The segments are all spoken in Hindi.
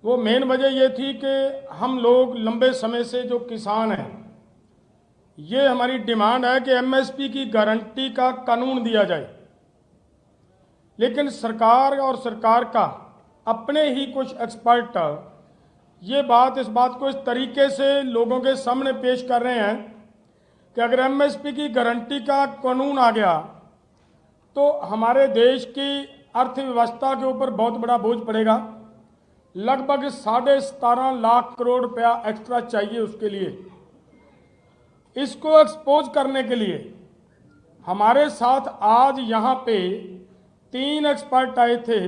वो मेन वजह ये थी कि हम लोग लंबे समय से जो किसान हैं, ये हमारी डिमांड है कि एमएसपी की गारंटी का कानून दिया जाए। लेकिन सरकार और सरकार का अपने ही कुछ एक्सपर्ट इस बात को इस तरीके से लोगों के सामने पेश कर रहे हैं कि अगर एमएसपी की गारंटी का कानून आ गया तो हमारे देश की अर्थव्यवस्था के ऊपर बहुत बड़ा बोझ पड़ेगा। लगभग 17.5 लाख करोड़ रुपया एक्स्ट्रा चाहिए उसके लिए। इसको एक्सपोज करने के लिए हमारे साथ आज यहाँ पे 3 एक्सपर्ट आए थे,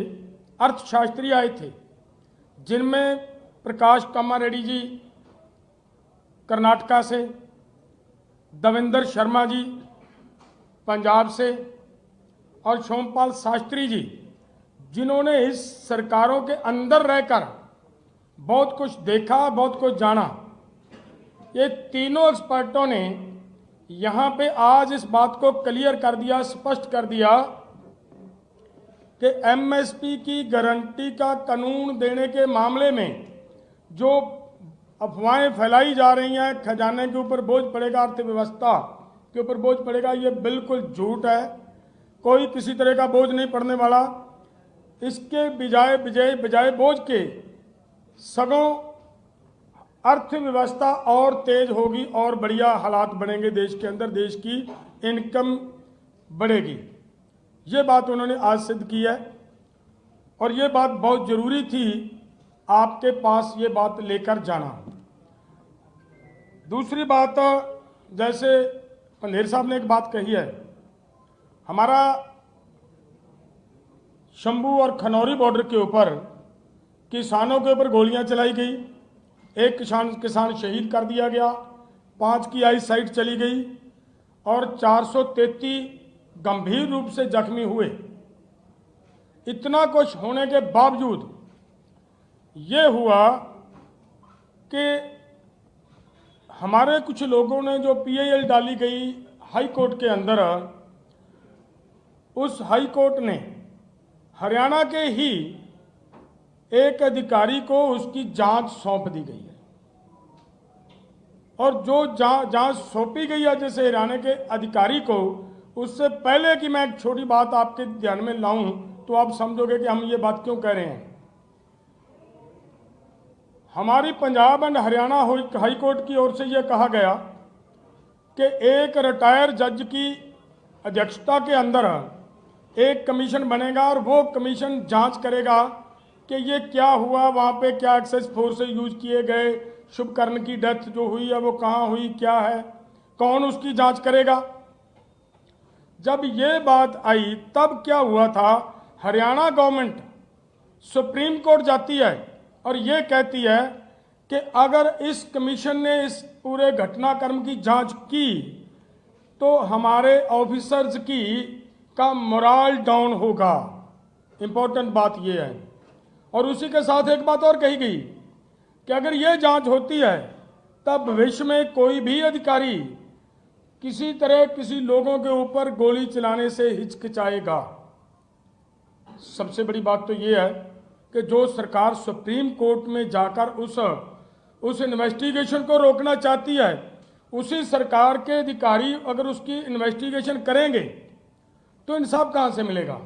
अर्थशास्त्री आए थे, जिनमें प्रकाश कामारेड्डी जी कर्नाटका से, देवेंद्र शर्मा जी पंजाब से और सोमपाल शास्त्री जी, जिन्होंने इस सरकारों के अंदर रहकर बहुत कुछ देखा, बहुत कुछ जाना। ये तीनों एक्सपर्टों ने यहाँ पे आज इस बात को क्लियर कर दिया, स्पष्ट कर दिया कि एमएसपी की गारंटी का कानून देने के मामले में जो अफवाहें फैलाई जा रही हैं, खजाने के ऊपर बोझ पड़ेगा, अर्थव्यवस्था के ऊपर बोझ पड़ेगा, ये बिल्कुल झूठ है। कोई किसी तरह का बोझ नहीं पड़ने वाला। इसके बजाय बोझ के सगों अर्थव्यवस्था और तेज होगी और बढ़िया हालात बनेंगे देश के अंदर, देश की इनकम बढ़ेगी। ये बात उन्होंने आज सिद्ध की है और ये बात बहुत ज़रूरी थी आपके पास ये बात लेकर जाना। दूसरी बात, जैसे पंधेर साहब ने एक बात कही है, हमारा शंभू और खनौरी बॉर्डर के ऊपर किसानों के ऊपर गोलियां चलाई गई, एक किसान शहीद कर दिया गया, 5 की आई साइट चली गई और 433 गंभीर रूप से जख्मी हुए। इतना कुछ होने के बावजूद ये हुआ कि हमारे कुछ लोगों ने जो पीआईएल डाली गई हाई कोर्ट के अंदर, उस हाई कोर्ट ने हरियाणा के ही एक अधिकारी को उसकी जांच सौंप दी गई है और जो जांच सौंपी गई है जैसे हरियाणा के अधिकारी को, उससे पहले कि मैं एक छोटी बात आपके ध्यान में लाऊं तो आप समझोगे कि हम ये बात क्यों कह रहे हैं। हमारी Punjab and Haryana high court की ओर से यह कहा गया कि एक रिटायर जज की अध्यक्षता के अंदर एक कमीशन बनेगा और वो कमीशन जांच करेगा कि ये क्या हुआ, वहाँ पे क्या एक्सेस फोर्स यूज किए गए, शुभकर्ण की डेथ जो हुई है वो कहाँ हुई, क्या है, कौन उसकी जांच करेगा। जब ये बात आई तब क्या हुआ था, हरियाणा गवर्नमेंट सुप्रीम कोर्ट जाती है और ये कहती है कि अगर इस कमीशन ने इस पूरे घटनाक्रम की जांच की तो हमारे ऑफिसर्स का मोरल डाउन होगा। इंपॉर्टेंट बात यह है। और उसी के साथ एक बात और कही गई कि अगर यह जांच होती है तब भविष्य में कोई भी अधिकारी किसी तरह किसी लोगों के ऊपर गोली चलाने से हिचकिचाएगा। सबसे बड़ी बात तो यह है कि जो सरकार सुप्रीम कोर्ट में जाकर उस इन्वेस्टिगेशन को रोकना चाहती है, उसी सरकार के अधिकारी अगर उसकी इन्वेस्टिगेशन करेंगे तो इंसाफ कहां से मिलेगा।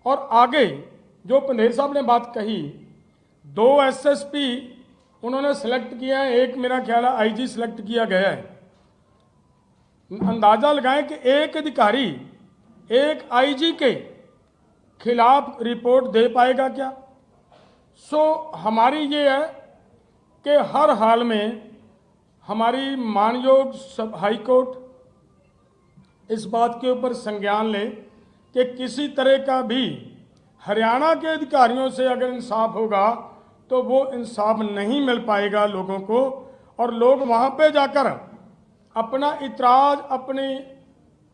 और आगे जो पंधेर साहब ने बात कही, 2 एसएसपी उन्होंने सेलेक्ट किया है, एक मेरा ख्याल है आईजी सेलेक्ट किया गया है। अंदाजा लगाएं कि एक अधिकारी एक आईजी के खिलाफ रिपोर्ट दे पाएगा क्या। हमारी ये है कि हर हाल में हमारी मानयोग हाई कोर्ट इस बात के ऊपर संज्ञान ले कि किसी तरह का भी हरियाणा के अधिकारियों से अगर इंसाफ होगा तो वो इंसाफ नहीं मिल पाएगा लोगों को, और लोग वहाँ पे जाकर अपना इतराज, अपनी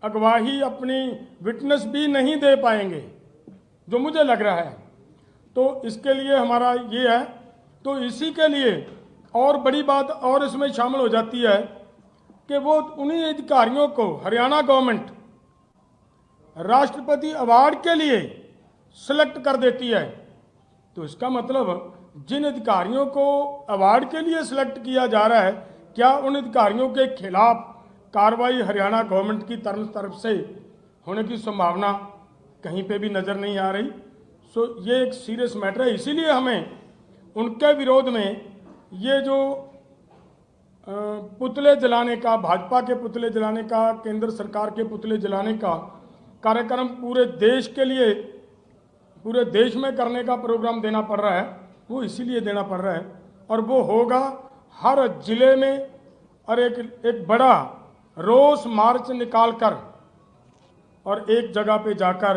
अगवाही, अपनी विटनेस भी नहीं दे पाएंगे, जो मुझे लग रहा है। तो इसके लिए हमारा ये है। तो इसी के लिए और बड़ी बात और इसमें शामिल हो जाती है कि वो उन्हीं अधिकारियों को हरियाणा गवर्नमेंट राष्ट्रपति अवार्ड के लिए सिलेक्ट कर देती है। तो इसका मतलब जिन अधिकारियों को अवार्ड के लिए सिलेक्ट किया जा रहा है, क्या उन अधिकारियों के खिलाफ कार्रवाई हरियाणा गवर्नमेंट की तरफ से होने की संभावना कहीं पे भी नज़र नहीं आ रही। सो ये एक सीरियस मैटर है। इसीलिए हमें उनके विरोध में ये जो पुतले जलाने का, भाजपा के पुतले जलाने का, केंद्र सरकार के पुतले जलाने का कार्यक्रम पूरे देश के लिए, पूरे देश में करने का प्रोग्राम देना पड़ रहा है, वो इसीलिए देना पड़ रहा है। और वो होगा हर जिले में, और एक बड़ा रोष मार्च निकाल कर और एक जगह पे जाकर